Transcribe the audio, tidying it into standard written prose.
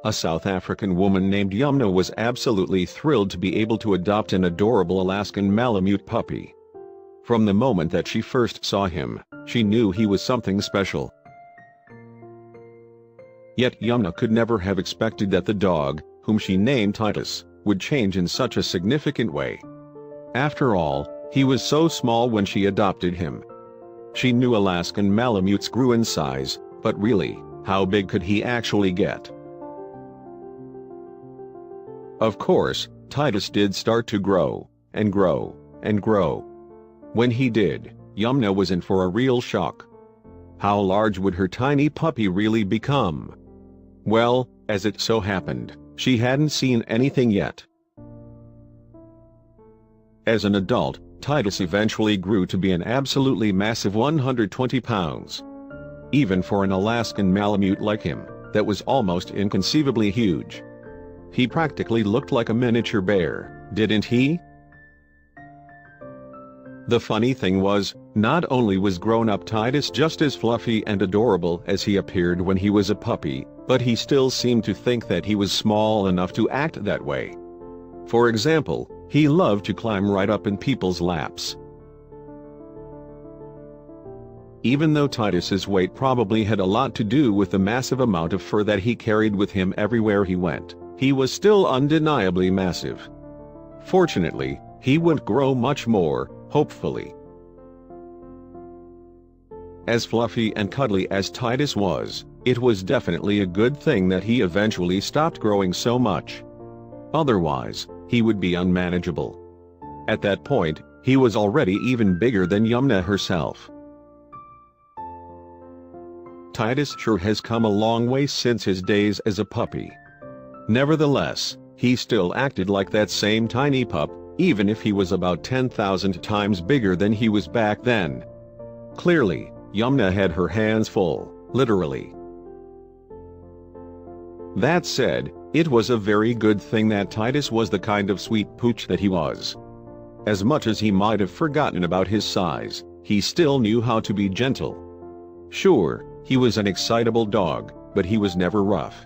A South African woman named Yumna was absolutely thrilled to be able to adopt an adorable Alaskan Malamute puppy. From the moment that she first saw him, she knew he was something special. Yet Yumna could never have expected that the dog, whom she named Titus, would change in such a significant way. After all, he was so small when she adopted him. She knew Alaskan Malamutes grew in size, but really, how big could he actually get? Of course, Titus did start to grow, and grow, and grow. When he did, Yumna was in for a real shock. How large would her tiny puppy really become? Well, as it so happened, she hadn't seen anything yet. As an adult, Titus eventually grew to be an absolutely massive 120 pounds. Even for an Alaskan Malamute like him, that was almost inconceivably huge. He practically looked like a miniature bear, didn't he? The funny thing was, not only was grown-up Titus just as fluffy and adorable as he appeared when he was a puppy, but he still seemed to think that he was small enough to act that way. For example, he loved to climb right up in people's laps. Even though Titus's weight probably had a lot to do with the massive amount of fur that he carried with him everywhere he went, he was still undeniably massive. Fortunately, he wouldn't grow much more, hopefully. As fluffy and cuddly as Titus was, it was definitely a good thing that he eventually stopped growing so much. Otherwise, he would be unmanageable. At that point, he was already even bigger than Yumna herself. Titus sure has come a long way since his days as a puppy. Nevertheless, he still acted like that same tiny pup, even if he was about 10,000 times bigger than he was back then. Clearly, Yumna had her hands full, literally. That said, it was a very good thing that Titus was the kind of sweet pooch that he was. As much as he might have forgotten about his size, he still knew how to be gentle. Sure, he was an excitable dog, but he was never rough.